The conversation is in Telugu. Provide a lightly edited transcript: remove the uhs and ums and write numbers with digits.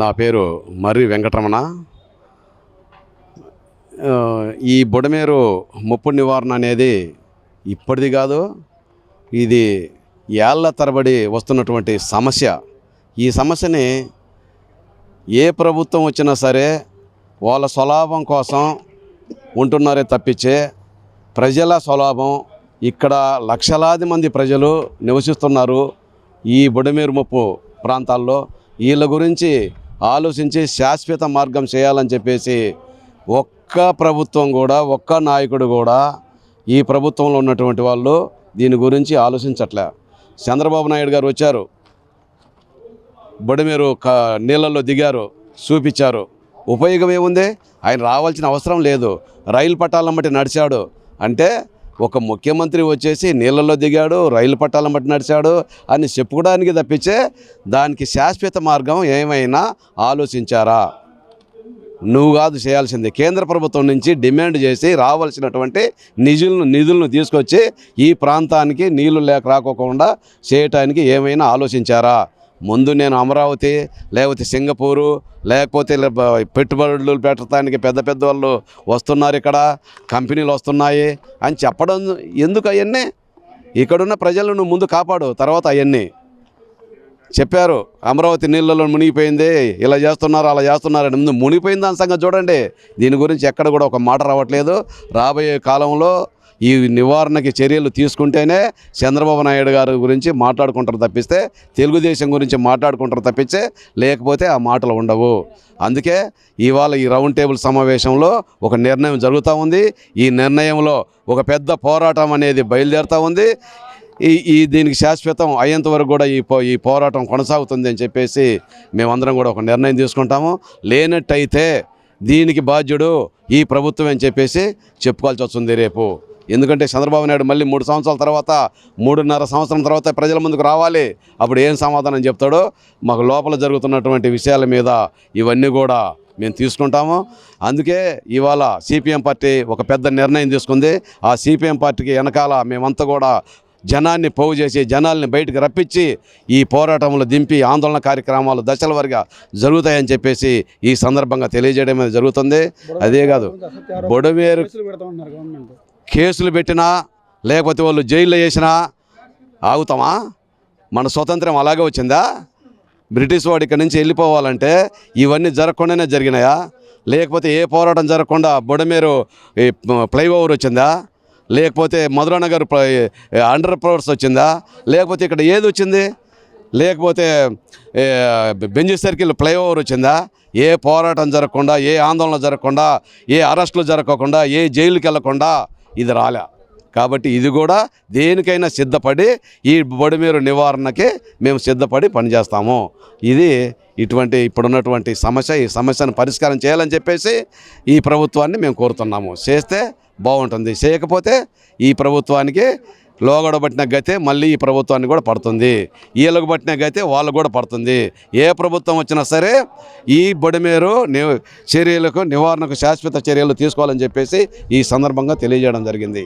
నా పేరు మర్రి వెంకటరమణ. ఈ బుడమేరు ముప్పు నివారణ అనేది ఇప్పటిది కాదు, ఇది ఏళ్ల తరబడి వస్తున్నటువంటి సమస్య. ఈ సమస్యని ఏ ప్రభుత్వం వచ్చినా సరే వాళ్ళ స్వలాభం కోసం ఉంటున్నారే తప్పించే ప్రజల స్వలాభం ఇక్కడ లక్షలాది మంది ప్రజలు నివసిస్తున్నారు ఈ బుడమేరు ముప్పు ప్రాంతాల్లో. వీళ్ళ గురించి ఆలోచించి శాశ్వత మార్గం చేయాలని చెప్పేసి ఒక్క ప్రభుత్వం కూడా, ఒక్క నాయకుడు కూడా ఈ ప్రభుత్వంలో ఉన్నటువంటి వాళ్ళు దీని గురించి ఆలోచించట్లే. చంద్రబాబు నాయుడు గారు వచ్చారు, బుడమేరు నీళ్ళల్లో దిగారు, చూపించారు. ఉపయోగం ఏముంది? ఆయన రావాల్సిన అవసరం లేదు. రైలు పట్టాలను బట్టి నడిచాడు అంటే ఒక ముఖ్యమంత్రి వచ్చేసి నీళ్ళల్లో దిగాడు, రైలు పట్టాలను బట్టి నడిచాడు అని చెప్పుకోవడానికి తప్పించే దానికి శాశ్వత మార్గం ఏమైనా ఆలోచించారా? నువ్వు కాదు చేయాల్సింది. కేంద్ర ప్రభుత్వం నుంచి డిమాండ్ చేసి రావాల్సినటువంటి నిధులను తీసుకొచ్చి ఈ ప్రాంతానికి నీళ్లు రాకోకుండా చేయటానికి ఏమైనా ఆలోచించారా? ముందు నేను అమరావతి లేకపోతే సింగపూరు లేకపోతే పెట్టుబడులు పెట్టడానికి పెద్ద పెద్ద వాళ్ళు వస్తున్నారు, ఇక్కడ కంపెనీలు వస్తున్నాయి అని చెప్పడం ఎందుకు? అవన్నీ ఇక్కడున్న ప్రజలను ముందు కాపాడు, తర్వాత అవన్నీ చెప్పారు. అమరావతి నీళ్ళలో మునిగిపోయింది, ఇలా చేస్తున్నారు అలా చేస్తున్నారని ముందు మునిగిపోయింది దాని సంగతి చూడండి. దీని గురించి ఎక్కడ కూడా ఒక మాట రావట్లేదు. రాబోయే కాలంలో ఈ నివారణకి చర్యలు తీసుకుంటేనే చంద్రబాబు నాయుడు గారి గురించి మాట్లాడుకుంటారు తప్పిస్తే, తెలుగుదేశం గురించి మాట్లాడుకుంటారు తప్పించే, లేకపోతే ఆ మాటలు ఉండవు. అందుకే ఇవాళ ఈ రౌండ్ టేబుల్ సమావేశంలో ఒక నిర్ణయం జరుగుతూ ఉంది. ఈ నిర్ణయంలో ఒక పెద్ద పోరాటం అనేది బయలుదేరుతూ ఉంది. దీనికి శాశ్వతం అయ్యేంత వరకు కూడా ఈ పోరాటం కొనసాగుతుంది అని చెప్పేసి మేమందరం కూడా ఒక నిర్ణయం తీసుకుంటాము. లేనట్టయితే దీనికి బాధ్యుడు ఈ ప్రభుత్వం అని చెప్పేసి చెప్పుకోవాల్సి వస్తుంది రేపు. ఎందుకంటే చంద్రబాబు నాయుడు మళ్ళీ 3 సంవత్సరాల తర్వాత, 3.5 సంవత్సరం తర్వాత ప్రజల ముందుకు రావాలి. అప్పుడు ఏం సమాధానం చెప్తాడో మాకు లోపల జరుగుతున్నటువంటి విషయాల మీద ఇవన్నీ కూడా మేము తీసుకుంటాము. అందుకే ఇవాళ సిపిఎం పార్టీ ఒక పెద్ద నిర్ణయం తీసుకుంది. ఆ సిపిఎం పార్టీకి వెనకాల మేమంతా కూడా జనాన్ని పోగు చేసి జనాల్ని బయటకు రప్పించి ఈ పోరాటంలో దింపి ఆందోళన కార్యక్రమాలు దశల వారీగా జరుగుతాయని చెప్పేసి ఈ సందర్భంగా తెలియజేయడం జరుగుతుంది. అదే కాదు, బుడమేరు కేసులు పెట్టినా లేకపోతే వాళ్ళు జైల్లో వేసినా ఆగుతామా? మన స్వతంత్రం అలాగే వచ్చిందా? బ్రిటిష్ వాడు ఇక్కడి నుంచి వెళ్ళిపోవాలంటే ఇవన్నీ జరగకుండానే జరిగినాయా? లేకపోతే ఏ పోరాటం జరగకుండా బుడమేరు ఫ్లైఓవర్ వచ్చిందా? లేకపోతే మధురానగర్ అండర్ పాస్ వచ్చిందా? లేకపోతే ఇక్కడ ఏది వచ్చింది? లేకపోతే బెంజ్ సర్కిల్ ఫ్లైఓవర్ వచ్చిందా? ఏ పోరాటం జరగకుండా, ఏ ఆందోళన జరగకుండా, ఏ అరెస్టులు జరగకుండా, ఏ జైలుకి వెళ్ళకుండా ఇది రాలే. కాబట్టి ఇది కూడా దేనికైనా సిద్ధపడి ఈ బుడమేరు నివారణకి మేము సిద్ధపడి పనిచేస్తాము. ఇది ఇప్పుడున్నటువంటి సమస్య, ఈ సమస్యను పరిష్కారం చేయాలని చెప్పేసి ఈ ప్రభుత్వాన్ని మేము కోరుతున్నాము. చేస్తే బాగుంటుంది, చేయకపోతే ఈ ప్రభుత్వానికి లోగడబట్టిన గతే మళ్ళీ ఈ ప్రభుత్వాన్ని కూడా పడుతుంది. వీళ్ళకు పట్టిన గతే వాళ్ళకు కూడా పడుతుంది. ఏ ప్రభుత్వం వచ్చినా సరే ఈ బుడమేరు చర్యలకు నివారణకు శాశ్వత చర్యలు తీసుకోవాలని చెప్పేసి ఈ సందర్భంగా తెలియజేయడం జరిగింది.